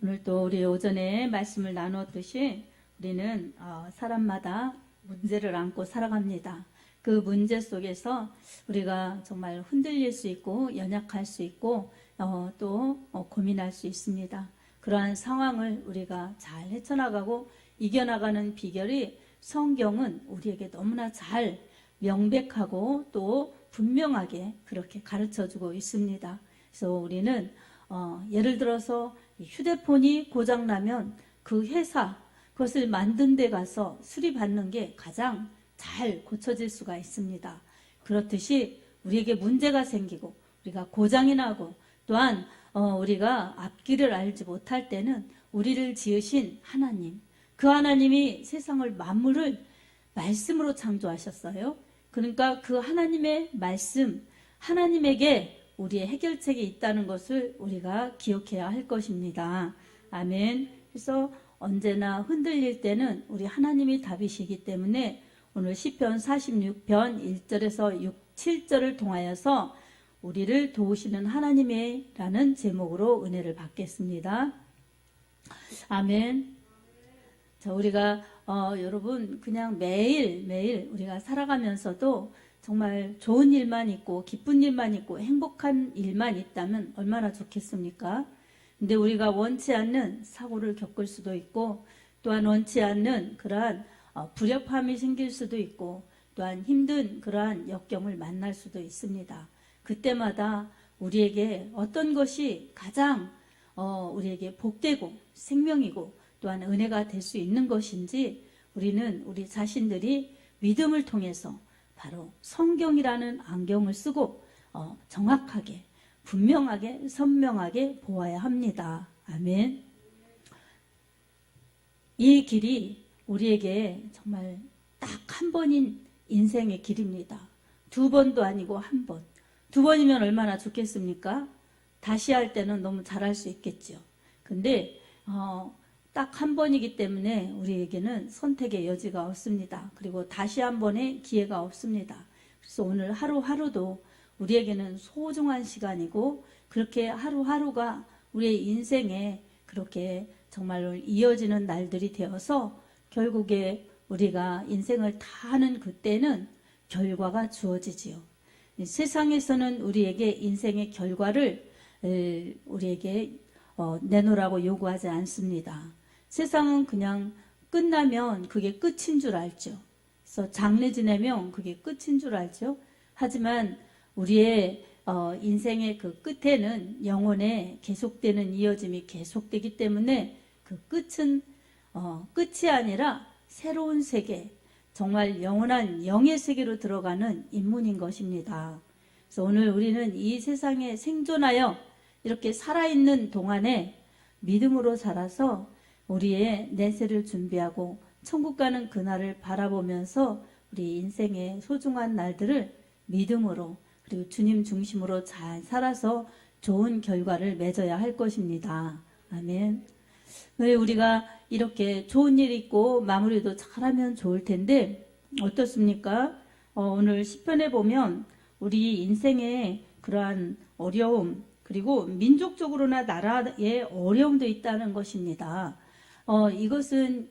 오늘 또 우리 오전에 말씀을 나누었듯이 우리는 사람마다 문제를 안고 살아갑니다. 그 문제 속에서 우리가 정말 흔들릴 수 있고 연약할 수 있고 또 고민할 수 있습니다. 그러한 상황을 우리가 잘 헤쳐나가고 이겨나가는 비결이 성경은 우리에게 너무나 잘 명백하고 또 분명하게 그렇게 가르쳐주고 있습니다. 그래서 우리는 예를 들어서 휴대폰이 고장나면 그 회사 그것을 만든 데 가서 수리받는 게 가장 잘 고쳐질 수가 있습니다. 그렇듯이 우리에게 문제가 생기고 우리가 고장이 나고 또한 우리가 앞길을 알지 못할 때는 우리를 지으신 하나님, 그 하나님이 세상을 만물을 말씀으로 창조하셨어요. 그러니까 그 하나님의 말씀, 하나님에게 우리의 해결책이 있다는 것을 우리가 기억해야 할 것입니다. 아멘. 그래서 언제나 흔들릴 때는 우리 하나님이 답이시기 때문에 오늘 시편 46편 1절에서 7절을 통하여서 우리를 도우시는 하나님의 라는 제목으로 은혜를 받겠습니다. 아멘. 자, 우리가 여러분 그냥 매일 우리가 살아가면서도 정말 좋은 일만 있고 기쁜 일만 있고 행복한 일만 있다면 얼마나 좋겠습니까? 근데 우리가 원치 않는 사고를 겪을 수도 있고 또한 원치 않는 그러한 불협함이 생길 수도 있고 또한 힘든 그러한 역경을 만날 수도 있습니다. 그때마다 우리에게 어떤 것이 가장 우리에게 복되고 생명이고 또한 은혜가 될 수 있는 것인지 우리는 우리 자신들이 믿음을 통해서 바로 성경이라는 안경을 쓰고 정확하게 분명하게 선명하게 보아야 합니다. 아멘. 이 길이 우리에게 정말 딱 한 번인 인생의 길입니다. 두 번도 아니고 한 번. 두 번이면 얼마나 좋겠습니까? 다시 할 때는 너무 잘할 수 있겠죠. 근데 딱 한 번이기 때문에 우리에게는 선택의 여지가 없습니다. 그리고 다시 한 번의 기회가 없습니다. 그래서 오늘 하루하루도 우리에게는 소중한 시간이고 그렇게 하루하루가 우리의 인생에 그렇게 정말로 이어지는 날들이 되어서 결국에 우리가 인생을 다 하는 그때는 결과가 주어지지요. 세상에서는 우리에게 인생의 결과를 우리에게 내놓으라고 요구하지 않습니다. 세상은 그냥 끝나면 그게 끝인 줄 알죠. 그래서 장례 지내면 그게 끝인 줄 알죠. 하지만 우리의 인생의 그 끝에는 영혼의 계속되는 이어짐이 계속되기 때문에 그 끝은 끝이 아니라 새로운 세계, 정말 영원한 영의 세계로 들어가는 인문인 것입니다. 그래서 오늘 우리는 이 세상에 생존하여 이렇게 살아있는 동안에 믿음으로 살아서 우리의 내세를 준비하고 천국 가는 그날을 바라보면서 우리 인생의 소중한 날들을 믿음으로 그리고 주님 중심으로 잘 살아서 좋은 결과를 맺어야 할 것입니다. 아멘. 우리가 이렇게 좋은 일 있고 마무리도 잘하면 좋을 텐데 어떻습니까? 오늘 시편에 보면 우리 인생의 그러한 어려움 그리고 민족적으로나 나라의 어려움도 있다는 것입니다. 이것은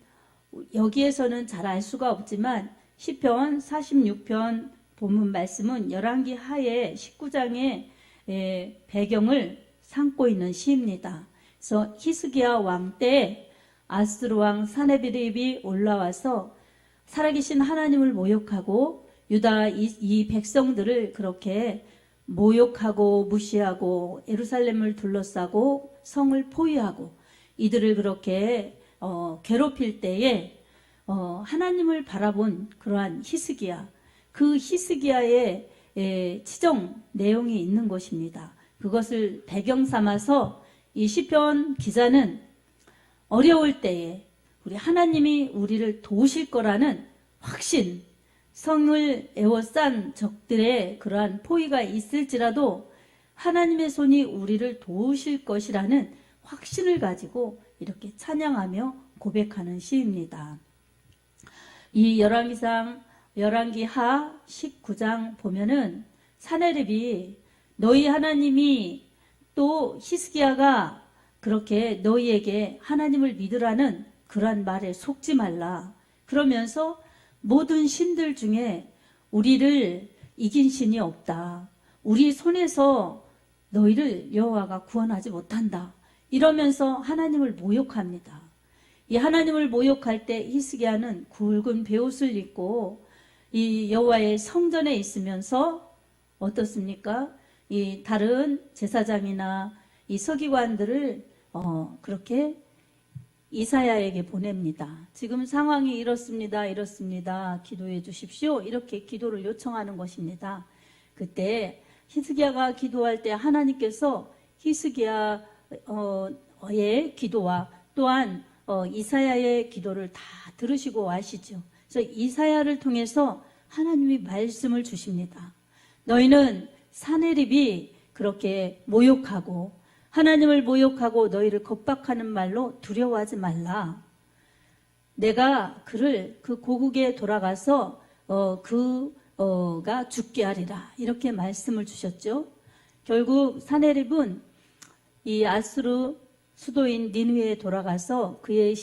여기에서는 잘 알 수가 없지만 시편 46편 본문 말씀은 열왕기 하의 19장의 배경을 삼고 있는 시입니다. 그래서 히스기야 왕 때 아스루 왕 사네비립이 올라와서 살아계신 하나님을 모욕하고 유다 이 백성들을 그렇게 모욕하고 무시하고 예루살렘을 둘러싸고 성을 포위하고 이들을 그렇게 괴롭힐 때에 하나님을 바라본 그러한 히스기야, 그 히스기야의 치정 내용이 있는 것입니다. 그것을 배경 삼아서 이 시편 기자는 어려울 때에 우리 하나님이 우리를 도우실 거라는 확신, 성을 에워싼 적들의 그러한 포위가 있을지라도 하나님의 손이 우리를 도우실 것이라는 확신을 가지고 이렇게 찬양하며 고백하는 시입니다. 이 열왕기 하 19장 보면은 사네립이 너희 하나님이 또 히스기야가 그렇게 너희에게 하나님을 믿으라는 그러한 말에 속지 말라. 그러면서 모든 신들 중에 우리를 이긴 신이 없다. 우리 손에서 너희를 여호와가 구원하지 못한다. 이러면서 하나님을 모욕합니다. 이 하나님을 모욕할 때 히스기야는 굵은 베옷을 입고 이 여호와의 성전에 있으면서 어떻습니까? 이 다른 제사장이나 이 서기관들을 그렇게 이사야에게 보냅니다. 지금 상황이 이렇습니다. 이렇습니다. 기도해 주십시오. 이렇게 기도를 요청하는 것입니다. 그때 히스기야가 기도할 때 하나님께서 히스기야의 기도와 또한 이사야의 기도를 다 들으시고 아시죠. 그래서 이사야를 통해서 하나님이 말씀을 주십니다. 너희는 사내립이 그렇게 모욕하고 하나님을 모욕하고 너희를 겁박하는 말로 두려워하지 말라. 내가 그를 그 고국에 돌아가서 그가 죽게 하리라. 이렇게 말씀을 주셨죠. 결국 사내립은 이 아수르 수도인 니느웨에 돌아가서 그의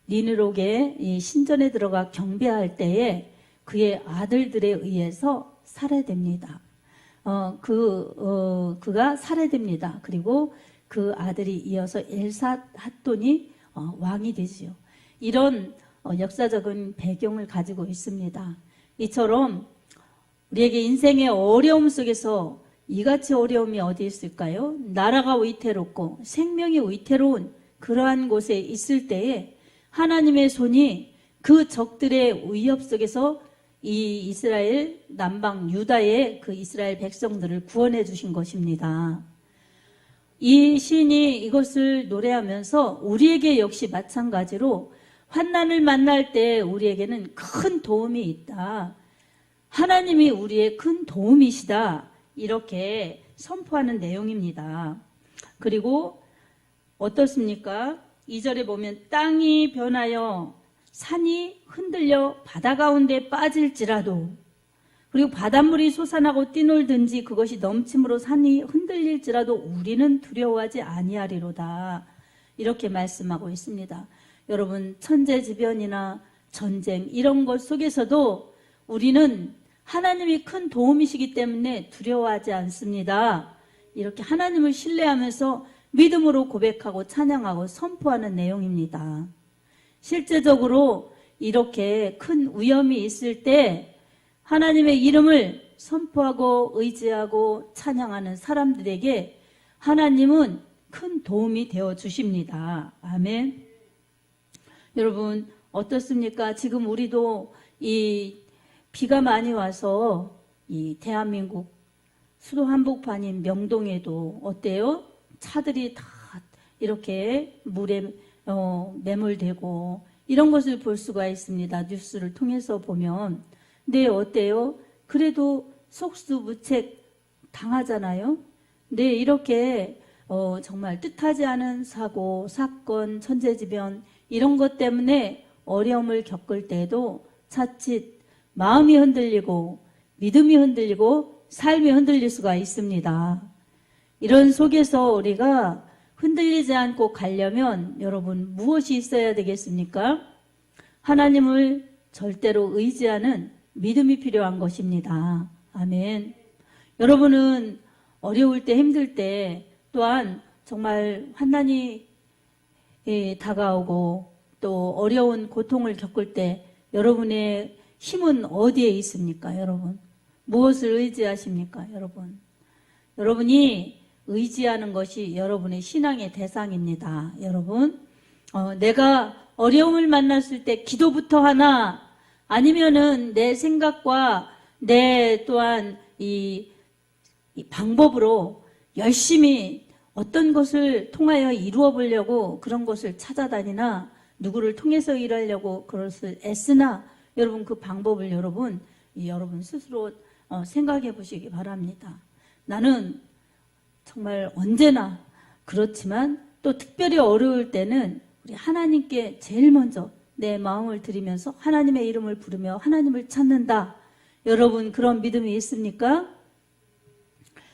니느록의 신전에 들어가 경배할 때에 그의 아들들에 의해서 살해됩니다. 그가 살해됩니다. 그리고 그 아들이 이어서 엘사핫돈이 왕이 되지요. 이런 역사적인 배경을 가지고 있습니다. 이처럼 우리에게 인생의 어려움 속에서 이같이 어려움이 어디 있을까요? 나라가 위태롭고 생명이 위태로운 그러한 곳에 있을 때에 하나님의 손이 그 적들의 위협 속에서 이 이스라엘 남방 유다의 그 이스라엘 백성들을 구원해 주신 것입니다. 이 시인이 이것을 노래하면서 우리에게 역시 마찬가지로 환난을 만날 때 우리에게는 큰 도움이 있다. 하나님이 우리의 큰 도움이시다. 이렇게 선포하는 내용입니다. 그리고 어떻습니까? 2절에 보면 땅이 변하여 산이 흔들려 바다 가운데 빠질지라도 그리고 바닷물이 솟아나고 뛰놀든지 그것이 넘침으로 산이 흔들릴지라도 우리는 두려워하지 아니하리로다. 이렇게 말씀하고 있습니다. 여러분 천재지변이나 전쟁 이런 것 속에서도 우리는 하나님이 큰 도움이시기 때문에 두려워하지 않습니다. 이렇게 하나님을 신뢰하면서 믿음으로 고백하고 찬양하고 선포하는 내용입니다. 실제적으로 이렇게 큰 위험이 있을 때 하나님의 이름을 선포하고 의지하고 찬양하는 사람들에게 하나님은 큰 도움이 되어 주십니다. 아멘. 여러분 어떻습니까? 지금 우리도 이 비가 많이 와서 이 대한민국 수도 한복판인 명동에도 어때요? 차들이 다 이렇게 물에 매몰되고 이런 것을 볼 수가 있습니다. 뉴스를 통해서 보면. 근데 어때요? 그래도 속수무책 당하잖아요. 근데 이렇게 정말 뜻하지 않은 사고, 사건, 천재지변 이런 것 때문에 어려움을 겪을 때도 자칫 마음이 흔들리고 믿음이 흔들리고 삶이 흔들릴 수가 있습니다. 이런 속에서 우리가 흔들리지 않고 가려면 여러분 무엇이 있어야 되겠습니까? 하나님을 절대로 의지하는 믿음이 필요한 것입니다. 아멘. 여러분은 어려울 때 힘들 때 또한 정말 환난이 다가오고 또 어려운 고통을 겪을 때 여러분의 힘은 어디에 있습니까? 여러분 무엇을 의지하십니까? 여러분이 의지하는 것이 여러분의 신앙의 대상입니다. 여러분 내가 어려움을 만났을 때 기도부터 하나 아니면은 내 생각과 내 또한 이 방법으로 열심히 어떤 것을 통하여 이루어 보려고 그런 것을 찾아다니나 누구를 통해서 일하려고 그것을 애쓰나 여러분 그 방법을 여러분 스스로 생각해 보시기 바랍니다. 나는 정말 언제나 그렇지만 또 특별히 어려울 때는 우리 하나님께 제일 먼저 내 마음을 드리면서 하나님의 이름을 부르며 하나님을 찾는다. 여러분 그런 믿음이 있습니까?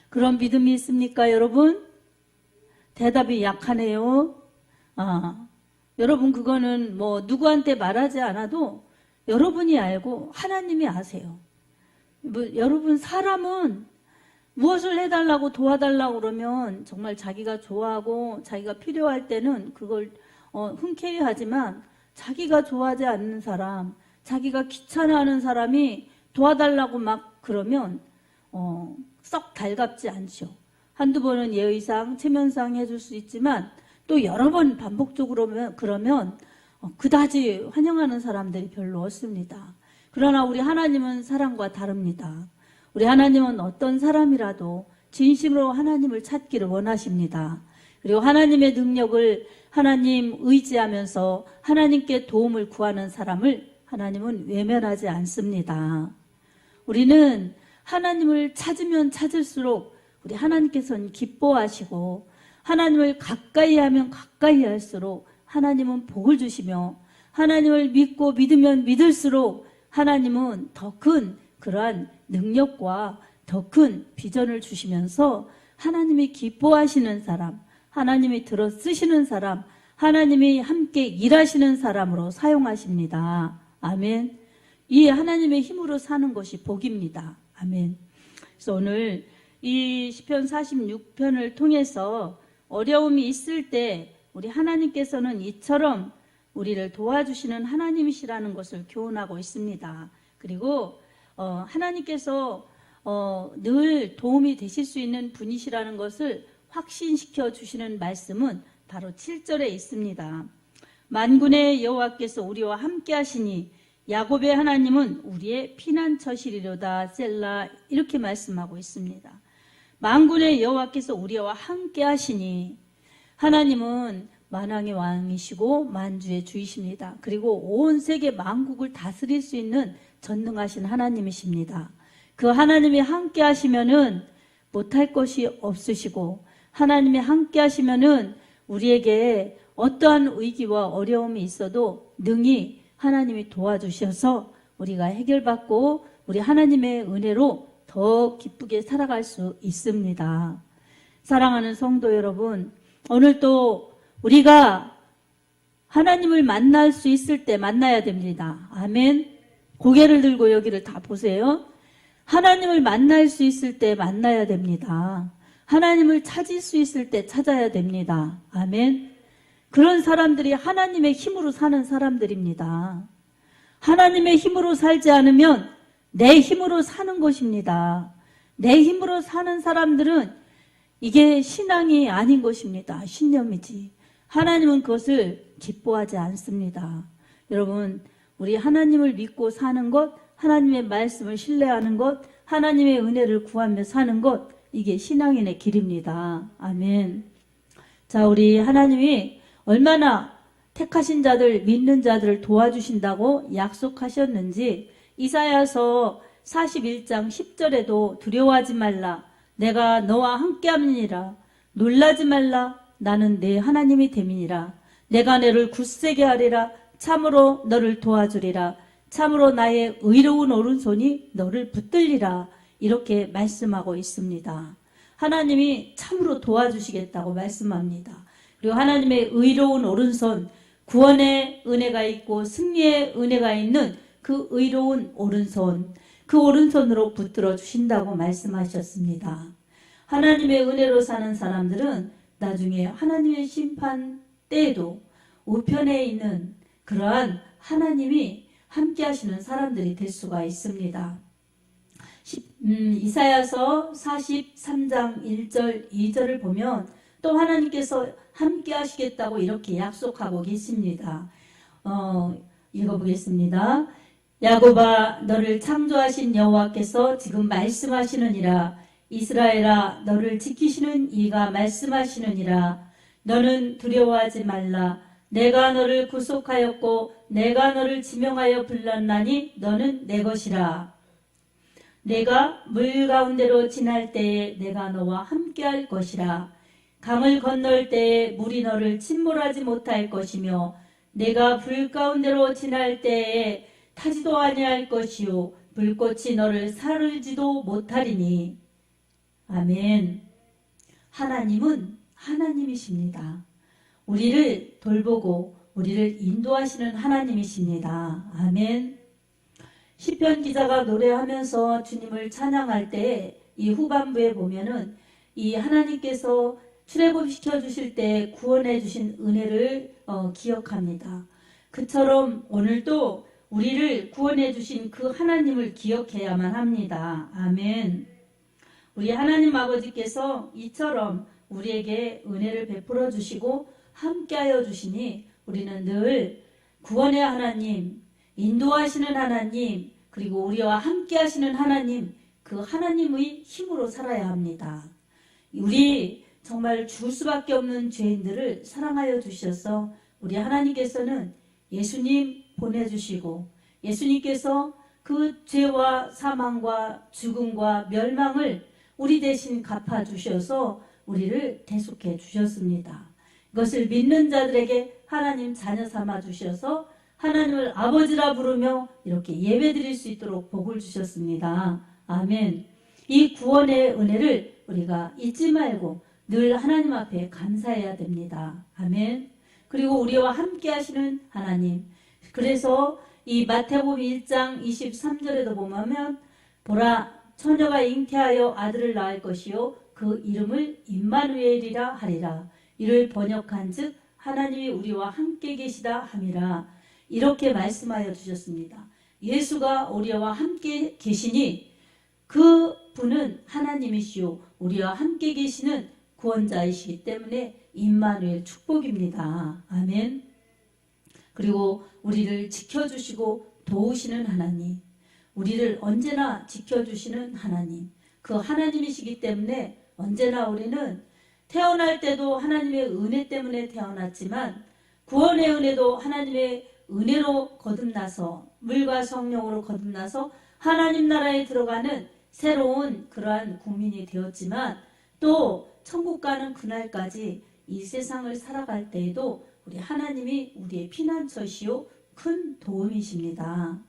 그런 믿음이 있습니까 여러분? 대답이 약하네요. 여러분 그거는 뭐 누구한테 말하지 않아도 여러분이 알고 하나님이 아세요. 여러분 사람은 무엇을 해달라고 도와달라고 그러면 정말 자기가 좋아하고 자기가 필요할 때는 그걸 흔쾌히 하지만 자기가 좋아하지 않는 사람, 자기가 귀찮아하는 사람이 도와달라고 막 그러면 썩 달갑지 않죠. 한두 번은 예의상, 체면상 해줄 수 있지만 또 여러 번 반복적으로 그러면 그다지 환영하는 사람들이 별로 없습니다. 그러나 우리 하나님은 사람과 다릅니다. 우리 하나님은 어떤 사람이라도 진심으로 하나님을 찾기를 원하십니다. 그리고 하나님의 능력을 하나님 의지하면서 하나님께 도움을 구하는 사람을 하나님은 외면하지 않습니다. 우리는 하나님을 찾으면 찾을수록 우리 하나님께서는 기뻐하시고 하나님을 가까이 하면 가까이 할수록 하나님은 복을 주시며 하나님을 믿고 믿으면 믿을수록 하나님은 더 큰 그러한 능력과 더 큰 비전을 주시면서 하나님이 기뻐하시는 사람, 하나님이 들어 쓰시는 사람, 하나님이 함께 일하시는 사람으로 사용하십니다. 아멘. 이 하나님의 힘으로 사는 것이 복입니다. 아멘. 그래서 오늘 이 시편 46편을 통해서 어려움이 있을 때 우리 하나님께서는 이처럼 우리를 도와주시는 하나님이시라는 것을 교훈하고 있습니다. 그리고 하나님께서 늘 도움이 되실 수 있는 분이시라는 것을 확신시켜 주시는 말씀은 바로 7절에 있습니다. 만군의 여호와께서 우리와 함께 하시니 야곱의 하나님은 우리의 피난처시리로다. 셀라. 이렇게 말씀하고 있습니다. 만군의 여호와께서 우리와 함께 하시니 하나님은 만왕의 왕이시고 만주의 주이십니다. 그리고 온 세계 만국을 다스릴 수 있는 전능하신 하나님이십니다. 그 하나님이 함께 하시면은 못할 것이 없으시고 하나님이 함께 하시면은 우리에게 어떠한 위기와 어려움이 있어도 능히 하나님이 도와주셔서 우리가 해결받고 우리 하나님의 은혜로 더 기쁘게 살아갈 수 있습니다. 사랑하는 성도 여러분, 오늘 또 우리가 하나님을 만날 수 있을 때 만나야 됩니다. 아멘. 고개를 들고 여기를 다 보세요. 하나님을 만날 수 있을 때 만나야 됩니다. 하나님을 찾을 수 있을 때 찾아야 됩니다. 아멘. 그런 사람들이 하나님의 힘으로 사는 사람들입니다. 하나님의 힘으로 살지 않으면 내 힘으로 사는 것입니다. 내 힘으로 사는 사람들은 이게 신앙이 아닌 것입니다. 신념이지. 하나님은 그것을 기뻐하지 않습니다. 여러분, 우리 하나님을 믿고 사는 것, 하나님의 말씀을 신뢰하는 것, 하나님의 은혜를 구하며 사는 것, 이게 신앙인의 길입니다. 아멘. 자, 우리 하나님이 얼마나 택하신 자들, 믿는 자들을 도와주신다고 약속하셨는지 이사야서 41장 10절에도 두려워하지 말라. 내가 너와 함께함이니라. 놀라지 말라. 나는 내 하나님이 됨이니라. 내가 너를 굳세게 하리라. 참으로 너를 도와주리라. 참으로 나의 의로운 오른손이 너를 붙들리라. 이렇게 말씀하고 있습니다. 하나님이 참으로 도와주시겠다고 말씀합니다. 그리고 하나님의 의로운 오른손, 구원의 은혜가 있고 승리의 은혜가 있는 그 의로운 오른손, 그 오른손으로 붙들어 주신다고 말씀하셨습니다. 하나님의 은혜로 사는 사람들은 나중에 하나님의 심판 때에도 우편에 있는 그러한 하나님이 함께 하시는 사람들이 될 수가 있습니다. 이사야서 43장 1절 2절을 보면 또 하나님께서 함께 하시겠다고 이렇게 약속하고 계십니다. 읽어보겠습니다. 야곱아, 너를 창조하신 여호와께서 지금 말씀하시느니라. 이스라엘아, 너를 지키시는 이가 말씀하시느니라. 너는 두려워하지 말라. 내가 너를 구속하였고 내가 너를 지명하여 불렀나니 너는 내 것이라. 내가 물 가운데로 지날 때에 내가 너와 함께할 것이라. 강을 건널 때에 물이 너를 침몰하지 못할 것이며 내가 불 가운데로 지날 때에 타지도 아니할 것이요 불꽃이 너를 사르지도 못하리니. 아멘. 하나님은 하나님이십니다. 우리를 돌보고 우리를 인도하시는 하나님이십니다. 아멘. 시편 기자가 노래하면서 주님을 찬양할 때 이 후반부에 보면은 이 하나님께서 출애굽시켜 주실 때 구원해 주신 은혜를 기억합니다. 그처럼 오늘도 우리를 구원해 주신 그 하나님을 기억해야만 합니다. 아멘. 우리 하나님 아버지께서 이처럼 우리에게 은혜를 베풀어 주시고 함께하여 주시니 우리는 늘 구원의 하나님, 인도하시는 하나님, 그리고 우리와 함께하시는 하나님, 그 하나님의 힘으로 살아야 합니다. 우리 정말 죽을 수밖에 없는 죄인들을 사랑하여 주셔서 우리 하나님께서는 예수님 보내주시고 예수님께서 그 죄와 사망과 죽음과 멸망을 우리 대신 갚아주셔서 우리를 대속해 주셨습니다. 이것을 믿는 자들에게 하나님 자녀 삼아 주셔서 하나님을 아버지라 부르며 이렇게 예배드릴 수 있도록 복을 주셨습니다. 아멘. 이 구원의 은혜를 우리가 잊지 말고 늘 하나님 앞에 감사해야 됩니다. 아멘. 그리고 우리와 함께 하시는 하나님. 그래서 이 마태복음 1장 23절에도 보면 보라 처녀가 잉태하여 아들을 낳을 것이요 그 이름을 임마누엘이라 하리라. 이를 번역한즉 하나님이 우리와 함께 계시다 함이라. 이렇게 말씀하여 주셨습니다. 예수가 우리와 함께 계시니 그 분은 하나님이시요 우리와 함께 계시는 구원자이시기 때문에 임마누엘 축복입니다. 아멘. 그리고 우리를 지켜주시고 도우시는 하나님, 우리를 언제나 지켜주시는 하나님, 그 하나님이시기 때문에 언제나 우리는 태어날 때도 하나님의 은혜 때문에 태어났지만 구원의 은혜도 하나님의 은혜로 거듭나서 물과 성령으로 거듭나서 하나님 나라에 들어가는 새로운 그러한 국민이 되었지만 또 천국 가는 그날까지 이 세상을 살아갈 때에도 우리 하나님이 우리의 피난처시요 큰 도움이십니다.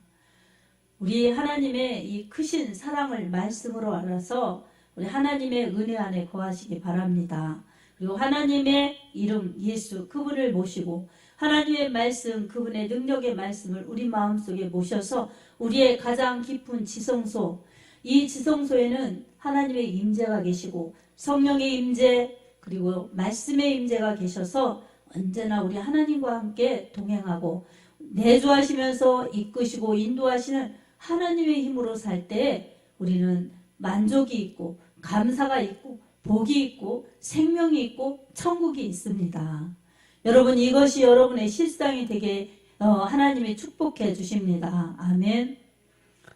우리 하나님의 이 크신 사랑을 말씀으로 알아서 우리 하나님의 은혜 안에 거하시기 바랍니다. 그리고 하나님의 이름 예수 그분을 모시고 하나님의 말씀 그분의 능력의 말씀을 우리 마음속에 모셔서 우리의 가장 깊은 지성소, 이 지성소에는 하나님의 임재가 계시고 성령의 임재 그리고 말씀의 임재가 계셔서 언제나 우리 하나님과 함께 동행하고 내주하시면서 이끄시고 인도하시는 하나님의 힘으로 살 때 우리는 만족이 있고 감사가 있고 복이 있고 생명이 있고 천국이 있습니다. 여러분 이것이 여러분의 실상이 되게 하나님이 축복해 주십니다. 아멘.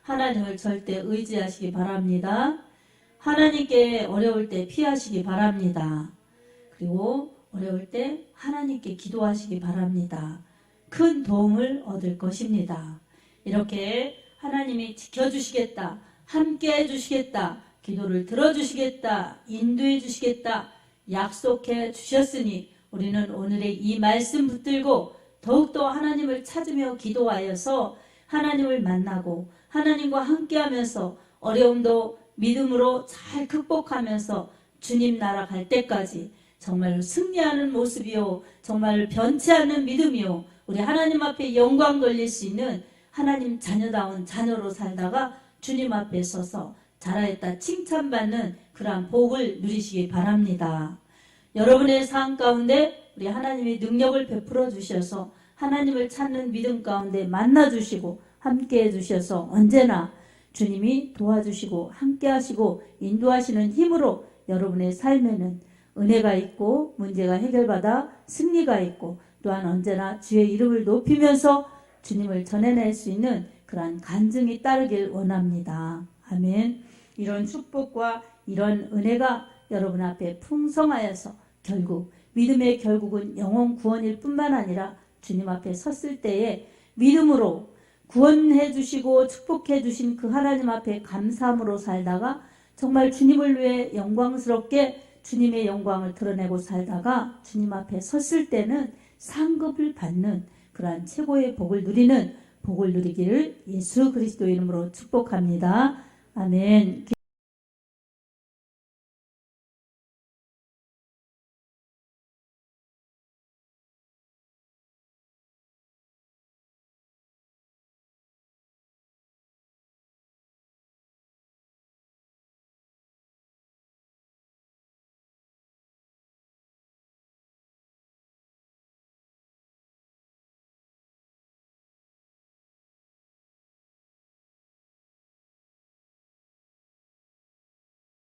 하나님을 절대 의지하시기 바랍니다. 하나님께 어려울 때 피하시기 바랍니다. 그리고 어려울 때 하나님께 기도하시기 바랍니다. 큰 도움을 얻을 것입니다. 이렇게 하나님이 지켜주시겠다, 함께 해주시겠다, 기도를 들어주시겠다, 인도해 주시겠다 약속해 주셨으니 우리는 오늘의 이 말씀 붙들고 더욱더 하나님을 찾으며 기도하여서 하나님을 만나고 하나님과 함께하면서 어려움도 믿음으로 잘 극복하면서 주님 나라 갈 때까지 정말 승리하는 모습이요 정말 변치 않는 믿음이요 우리 하나님 앞에 영광 돌릴 수 있는 하나님 자녀다운 자녀로 살다가 주님 앞에 서서 잘하였다 칭찬받는 그러한 복을 누리시기 바랍니다. 여러분의 삶 가운데 우리 하나님이 능력을 베풀어 주셔서 하나님을 찾는 믿음 가운데 만나 주시고 함께 해주셔서 언제나 주님이 도와주시고 함께 하시고 인도하시는 힘으로 여러분의 삶에는 은혜가 있고 문제가 해결받아 승리가 있고 또한 언제나 주의 이름을 높이면서 주님을 전해낼 수 있는 그러한 간증이 따르길 원합니다. 아멘. 이런 축복과 이런 은혜가 여러분 앞에 풍성하여서 결국 믿음의 결국은 영혼 구원일 뿐만 아니라 주님 앞에 섰을 때에 믿음으로 구원해 주시고 축복해 주신 그 하나님 앞에 감사함으로 살다가 정말 주님을 위해 영광스럽게 주님의 영광을 드러내고 살다가 주님 앞에 섰을 때는 상급을 받는 그러한 최고의 복을 누리는 복을 누리기를 예수 그리스도 이름으로 축복합니다. 아멘.